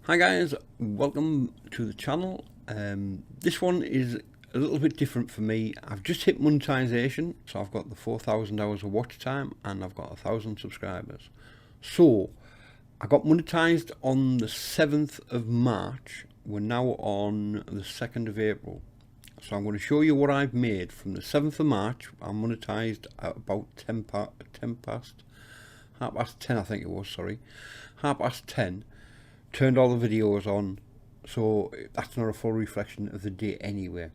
Hi guys, welcome to the channel. This one is a little bit different for me. I've just hit monetization, so I've got the 4,000 hours of watch time and I've got 1,000 subscribers. So I got monetized on the 7th of March. We're now on the 2nd of April. So I'm going to show you what I've made from the 7th of March. I'm monetized at about half past 10 I think it was, sorry. Half past 10. Turned all the videos on, so that's not a full reflection of the day anyway.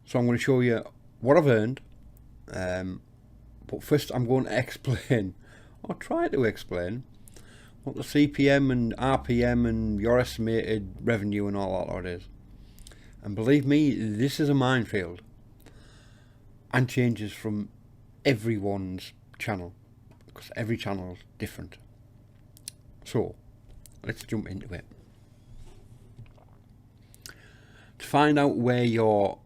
So I'm going to show you what I've earned, but first I'm going to explain, or try to explain, what the CPM and RPM and your estimated revenue and all that lot is. And believe me, this is a minefield and changes from everyone's channel, because every channel is different. So let's jump into it. To find out where your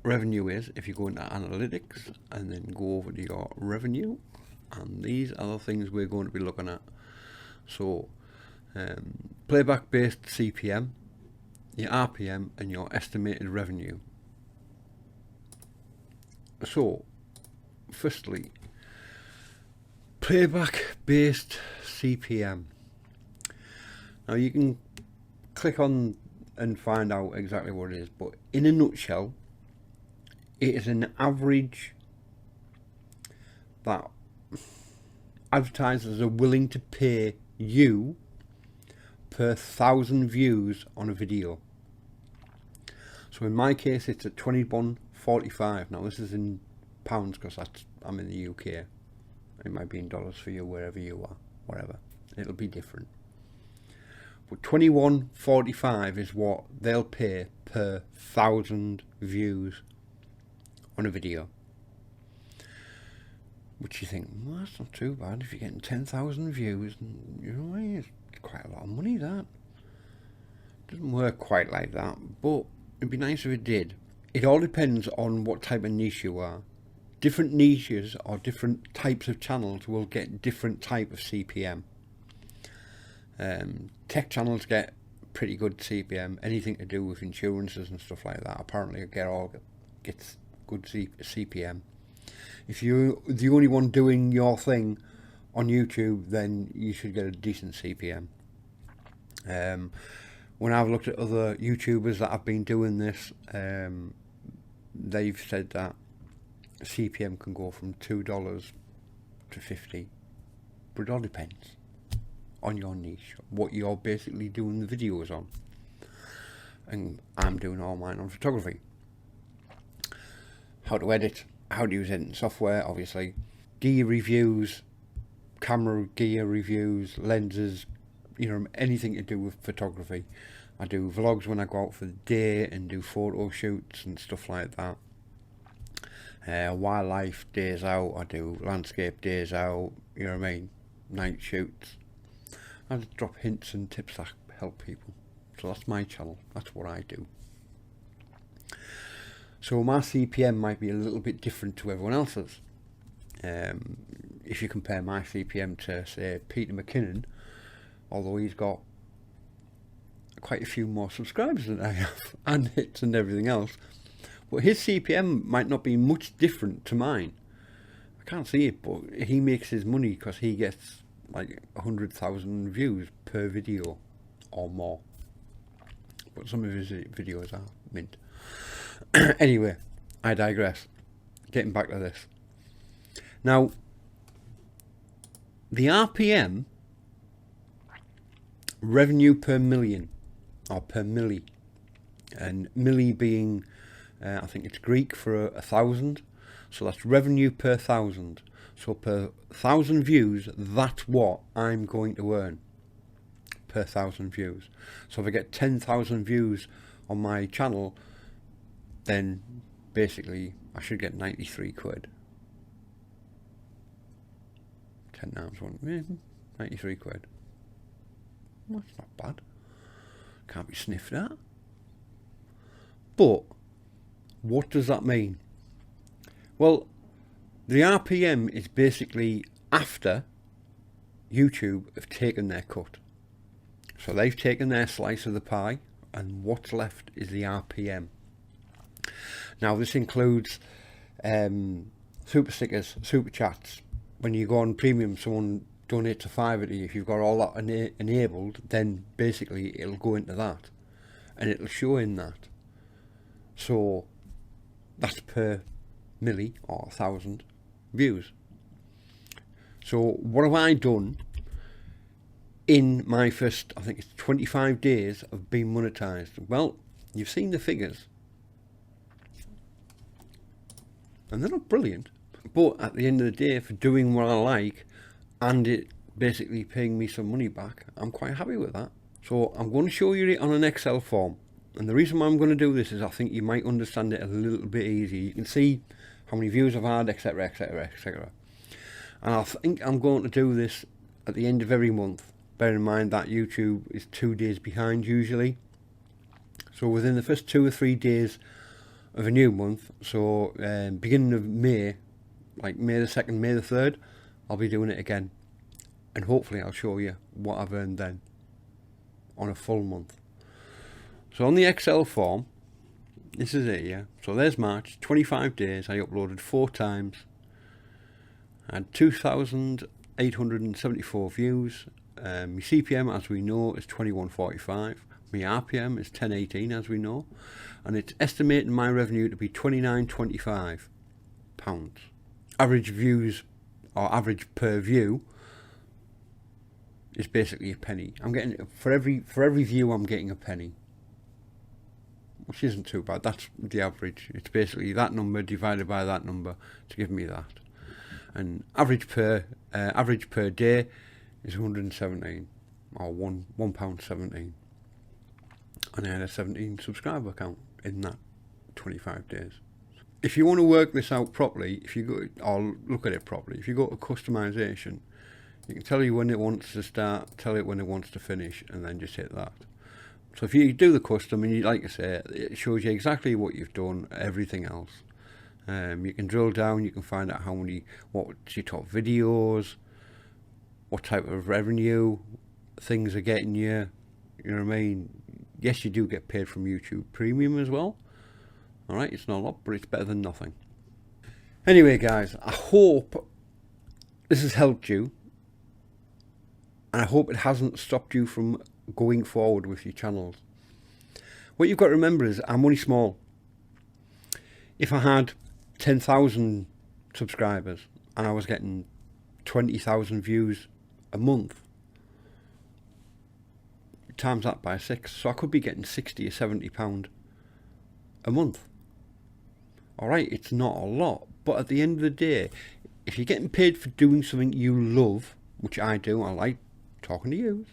revenue is, if you go into analytics and then go over to your revenue, and these are the things we're going to be looking at. So playback based CPM, your RPM and your estimated revenue. So firstly, playback based CPM. Now you can click on and find out exactly what it is, but in a nutshell, it is an average that advertisers are willing to pay you per 1,000 views on a video. So in my case it's at 21.45. Now this is in pounds because I'm in the UK. It might be in dollars for you wherever you are, whatever. It'll be different. But 21.45 is what they'll pay per 1,000 views on a video. Which you think, well, that's not too bad if you're getting 10,000 views. You know, it's quite a lot of money, that. Doesn't work quite like that, but it'd be nice if it did. It all depends on what type of niche you are. Different niches or different types of channels will get different type of CPM. Tech channels get pretty good CPM. Anything to do with insurances and stuff like that apparently gets good CPM. If you're the only one doing your thing on YouTube, then you should get a decent CPM. When I've looked at other YouTubers that have been doing this, they've said that CPM can go from $2 to $50, but it all depends on your niche, what you're basically doing the videos on. And I'm doing all mine on photography. How to edit, how to use editing software, obviously, gear reviews, camera gear reviews, lenses, you know, anything to do with photography. I do vlogs when I go out for the day and do photo shoots and stuff like that. Wildlife days out, I do landscape days out, you know what I mean, night shoots. I just drop hints and tips that help people. So that's my channel, that's what I do. So my CPM might be a little bit different to everyone else's. If you compare my CPM to, say, Peter McKinnon, although he's got quite a few more subscribers than I have, and hits and everything else, but his CPM might not be much different to mine. I can't see it, but he makes his money because he gets like 100,000 views per video or more. But some of his videos are mint. Anyway, I digress. Getting back to this. Now, the RPM, revenue per million, or per milli, and milli being, I think it's Greek for 1,000, so that's revenue per 1,000. So per 1,000 views, that's what I'm going to earn per 1,000 views. So if I get 10,000 views on my channel, then basically I should get 93 quid. 10 times 1, 93 quid. Well, that's not bad. Can't be sniffed at. But what does that mean? Well, the RPM is basically after YouTube have taken their cut. So they've taken their slice of the pie, and what's left is the RPM. Now this includes super stickers, super chats. When you go on premium, someone donates a £5 to you. If you've got all that enabled, then basically it'll go into that, and it'll show in that. So that's per milli or 1,000 views. So what have I done in my first, I think it's 25 days of being monetized? Well, you've seen the figures, and they're not brilliant, but at the end of the day, for doing what I like and it basically paying me some money back, I'm quite happy with that. So I'm going to show you it on an Excel form, and the reason why I'm going to do this is I think you might understand it a little bit easier. You can see how many views I've had, etc, etc, etc. And I think I'm going to do this at the end of every month. Bear in mind that YouTube is 2 days behind usually. So within the first 2 or 3 days of a new month, so beginning of May, like May the 2nd, May the 3rd, I'll be doing it again. And hopefully I'll show you what I've earned then on a full month. So on the Excel form, this is it, yeah. So there's March, 25 days, I uploaded 4 times. I had 2,874 views. My CPM, as we know, is 21.45. My RPM is 10.18, as we know, and it's estimating my revenue to be £29.25. Average views, or average per view, is basically a penny. I'm getting for every view, I'm getting a penny, which isn't too bad. That's the average. It's basically that number divided by that number to give me that. And average per day is 117, or £1.17. And I had a 17 subscriber count in that 25 days. If you want to work this out properly, if you go or look at it properly, if you go to customization, you can tell you when it wants to start, tell it when it wants to finish, and then just hit that. So if you do the custom, and you, like I say, it shows you exactly what you've done, everything else. You can drill down, you can find out what's your top videos, what type of revenue things are getting you. You know what I mean? Yes, you do get paid from YouTube Premium as well. Alright, it's not a lot, but it's better than nothing. Anyway, guys, I hope this has helped you, and I hope it hasn't stopped you from going forward with your channels. What you've got to remember is I'm only small. If I had 10,000 subscribers and I was getting 20,000 views a month, times that by 6, so I could be getting £60 or £70 a month. Alright, it's not a lot, but at the end of the day, if you're getting paid for doing something you love, which I do, I like talking to you.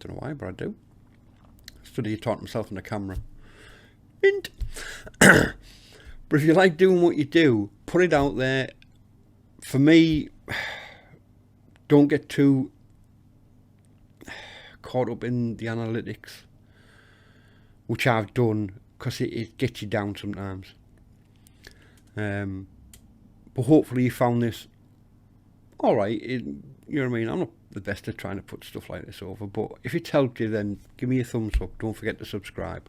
Don't know why, but I do. I study talking to myself on the camera. Hint. But if you like doing what you do, put it out there. For me, don't get too caught up in the analytics, which I've done, because it gets you down sometimes. But hopefully you found this alright. You know what I mean? I'm not the best at trying to put stuff like this over, but if it's helped you, then give me a thumbs up. Don't forget to subscribe,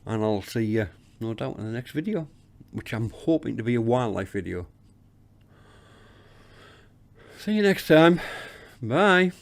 and I'll see you no doubt in the next video, which I'm hoping to be a wildlife video. See you next time. Bye.